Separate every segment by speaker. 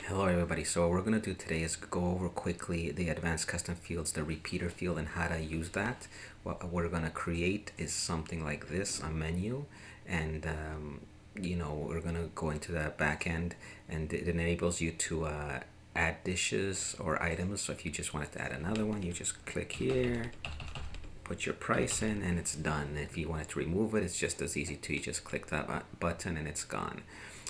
Speaker 1: Hello everybody, so what we're going to do today is go over quickly the advanced custom fields, the repeater field, and how to use that. What we're going to create is something like this, a menu, and we're going to go into the back end, and it enables you to add dishes or items. So if you just wanted to add another one, you just click here, put your price in, and it's done. If you wanted to remove it, it's just as easy to, you just click that button and it's gone.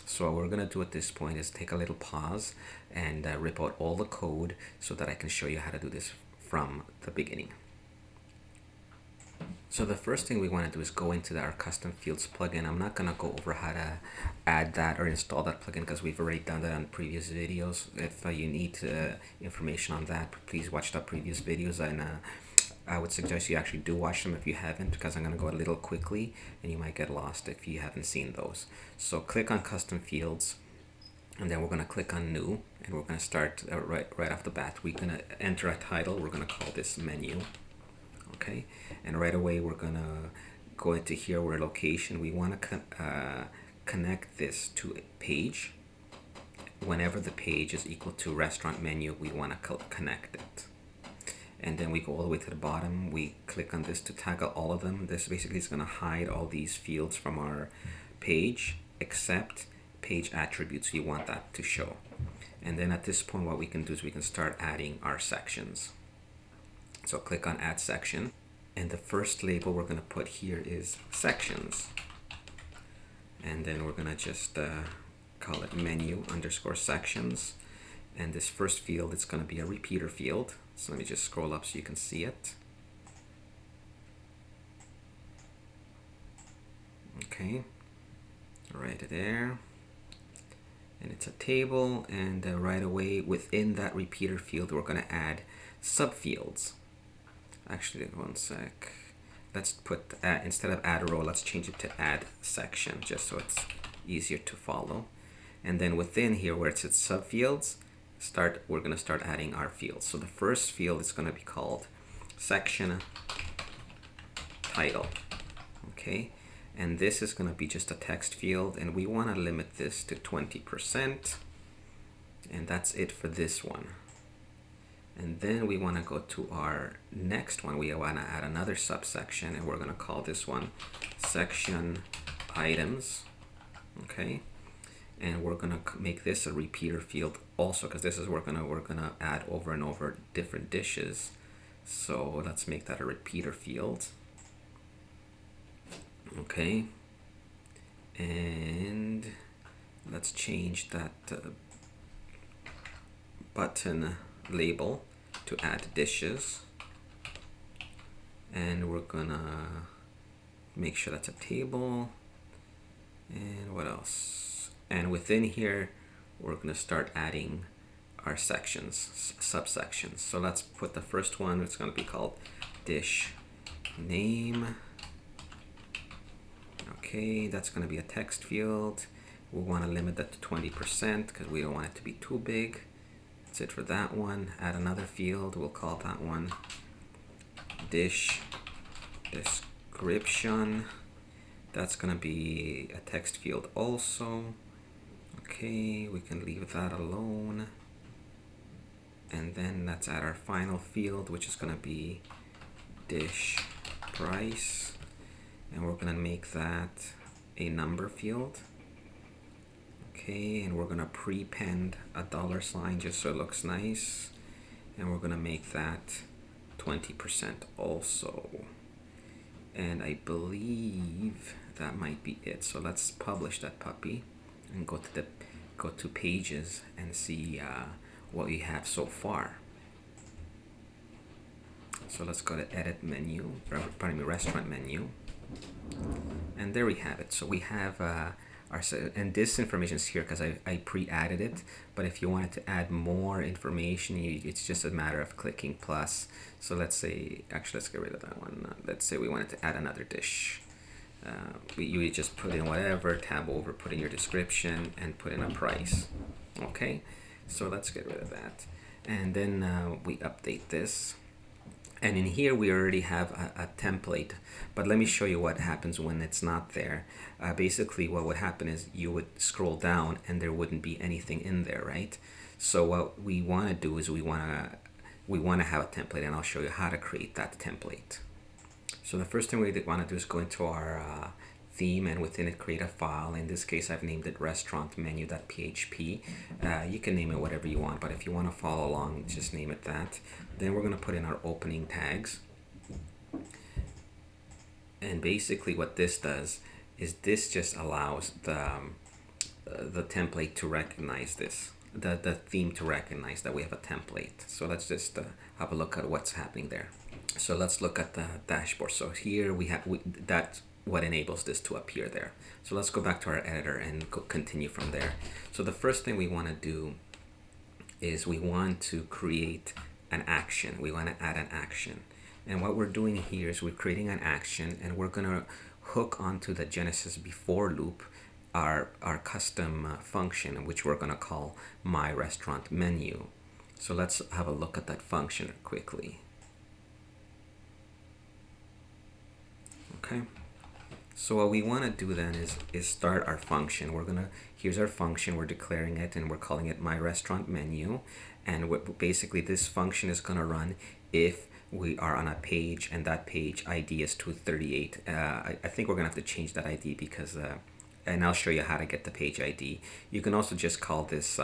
Speaker 1: So what we're gonna do at this point is take a little pause and rip out all the code so that I can show you how to do this from the beginning. So the first thing we want to do is go into our custom fields plugin. I'm not going to go over how to add that or install that plugin because we've already done that on previous videos. If you need information on that, please watch the previous videos, and I would suggest you actually do watch them if you haven't, because I'm going to go a little quickly and you might get lost if you haven't seen those. So click on custom fields, and then we're going to click on new, and we're going to start right off the bat. We're going to enter a title. We're going to call this menu. Okay, and right away we're gonna go into here where location. We want to connect this to a page. Whenever the page is equal to restaurant menu, we want to connect it. And then we go all the way to the bottom. We click on this to toggle all of them. This basically is going to hide all these fields from our page except page attributes. You want that to show. And then at this point, what we can do is we can start adding our sections. So click on add section, and the first label we're going to put here is sections, and then we're going to just call it menu underscore sections, and this first field is going to be a repeater field. So let me just scroll up so you can see it. Okay, right there, and it's a table, and right away within that repeater field we're going to add subfields. Actually, one sec. Let's put instead of add row, let's change it to add section, just so it's easier to follow. And then within here where it says subfields, we're going to start adding our fields. So the first field is going to be called section title. Okay, and this is going to be just a text field, and we want to limit this to 20%, and that's it for this one. And then we want to go to our next one. We want to add another subsection, and we're going to call this one section items. Okay, and we're going to make this a repeater field also, because this is we're gonna add over and over different dishes. So let's make that a repeater field. Okay, and let's change that button label to add dishes, and we're gonna make sure that's a table. And what else? And within here we're gonna start adding our sections, subsections. So let's put the first one, it's gonna be called dish name. Okay, that's gonna be a text field. We want to limit that to 20% because we don't want it to be too big. That's it for that one. Add another field. We'll call that one dish description. That's going to be a text field also. Okay, we can leave that alone. And then let's add our final field, which is going to be dish price. And we're going to make that a number field. Okay, and we're gonna prepend a $sign just so it looks nice, and we're gonna make that 20% also. And I believe that might be it. So let's publish that puppy and go to pages and see what we have so far. So let's go to edit menu, restaurant menu, and there we have it. So we have and this information is here because I pre-added it, but if you wanted to add more information, it's just a matter of clicking plus. So let's say, actually let's get rid of that one. Let's say we wanted to add another dish. You just put in whatever, tab over, put in your description, and put in a price. Okay, so let's get rid of that. And then we update this, And in here we already have a template, but let me show you what happens when it's not there. Basically what would happen is you would scroll down and there wouldn't be anything in there, right? So what we want to do is we want to have a template, and I'll show you how to create that template. So the first thing we want to do is go into our theme, and within it create a file. In this case I've named it restaurantmenu.php. You can name it whatever you want, but if you want to follow along, just name it that. Then we're going to put in our opening tags, and basically what this does is this just allows the template to recognize this, the theme to recognize that we have a template. So let's just have a look at what's happening there. So let's look at the dashboard. So here we have that's what enables this to appear there. So let's go back to our editor and continue from there. So the first thing we want to do is we want to create an action. We want to add an action. And what we're doing here is we're creating an action, and we're going to hook onto the Genesis before loop our custom function, which we're going to call my restaurant menu. So let's have a look at that function quickly. Okay. So what we want to do then is start our function. Here's our function, we're declaring it, and we're calling it my restaurant menu. And basically this function is going to run if we are on a page and that page ID is 238. I think we're going to have to change that ID because, and I'll show you how to get the page ID. You can also just call this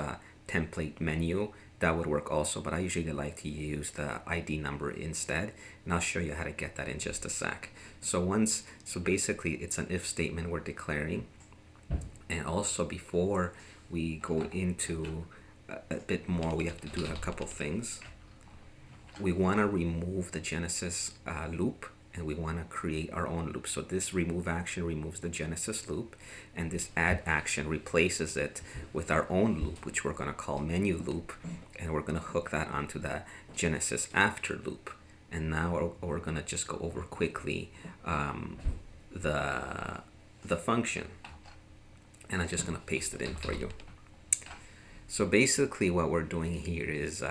Speaker 1: template menu. That would work also, but I usually like to use the ID number instead, and I'll show you how to get that in just a sec. So basically it's an if statement we're declaring, and also before we go into a bit more, we have to do a couple things. We want to remove the Genesis loop, and we want to create our own loop. So this remove action removes the Genesis loop, and this add action replaces it with our own loop, which we're going to call menu loop, and we're going to hook that onto the Genesis after loop. And now we're going to just go over quickly the function, and I'm just going to paste it in for you. So basically what we're doing here is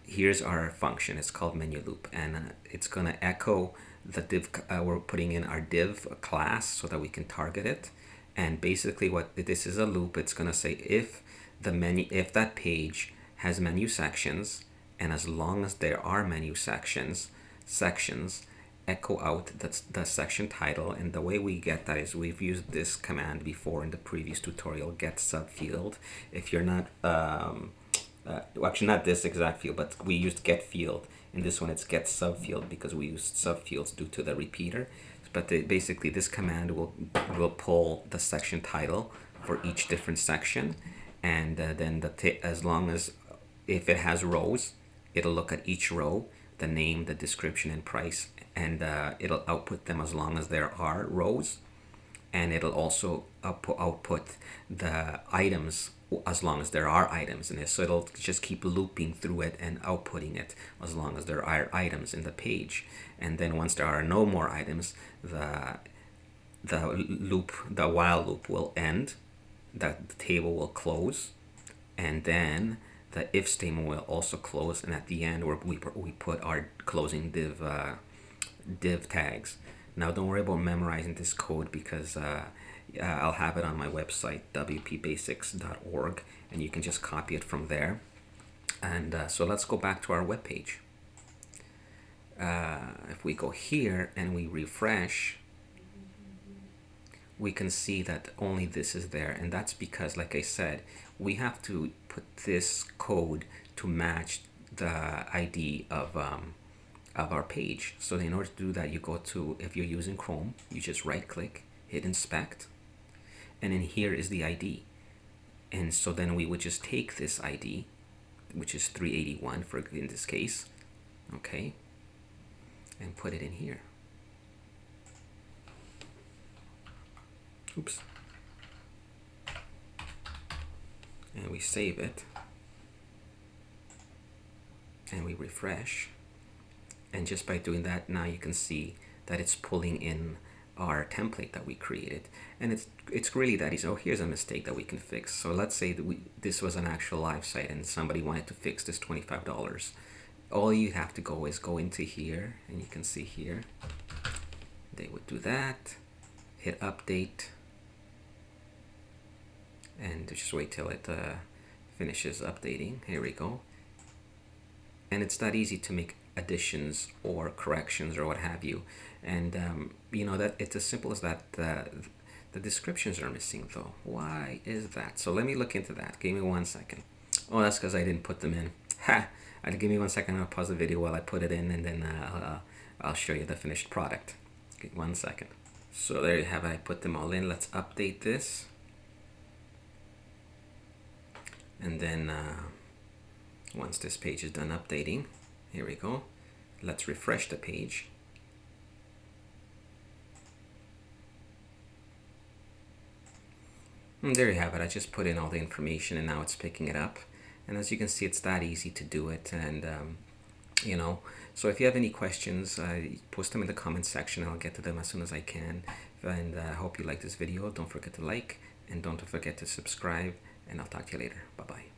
Speaker 1: here's our function. It's called menu loop, and it's going to echo the div. We're putting in our div class so that we can target it. And basically what this is a loop. It's going to say if that page has menu sections, and as long as there are menu sections, echo out the section title. And the way we get that is we've used this command before in the previous tutorial, get subfield. If you're not actually not this exact field, but we used get field. In this one it's get subfield because we used subfields due to the repeater. But basically this command will pull the section title for each different section, and then as long as if it has rows, it'll look at each row, the name, the description, and price, and it'll output them as long as there are rows, and it'll also output the items as long as there are items in it. So it'll just keep looping through it and outputting it as long as there are items in the page. And then once there are no more items, the while loop will end, the table will close, and then the if statement will also close, and at the end we put our closing div tags. Now don't worry about memorizing this code because I'll have it on my website wpbasics.org, and you can just copy it from there. And so let's go back to our web page. If we go here and we refresh, we can see that only this is there, and that's because, like I said, we have to put this code to match the ID of our page. So in order to do that, you go to, if you're using Chrome, you just right click, hit inspect, and in here is the ID. And so then we would just take this ID, which is 381 in this case, okay, and put it in here. Oops. And we save it, and we refresh, and just by doing that, now you can see that it's pulling in our template that we created, and it's really that easy. Oh, here's a mistake that we can fix. So let's say that this was an actual live site and somebody wanted to fix this $25, all you have to go is go into here, and you can see here they would do that, hit update, and just wait till it finishes updating. Here we go. And it's not easy to make additions or corrections or what have you. And you know that it's as simple as that. The descriptions are missing though. Why is that? So let me look into that. Give me 1 second. Oh, that's because I didn't put them in. Ha! Give me 1 second. I'll pause the video while I put it in, and then I'll show you the finished product. Okay, 1 second. So there you have it. I put them all in. Let's update this. And then once this page is done updating, here we go. Let's refresh the page. And there you have it. I just put in all the information and now it's picking it up. And as you can see, it's that easy to do it. And you know, so if you have any questions, post them in the comment section. I'll get to them as soon as I can. And I hope you like this video. Don't forget to like, and don't forget to subscribe, and I'll talk to you later. Bye bye.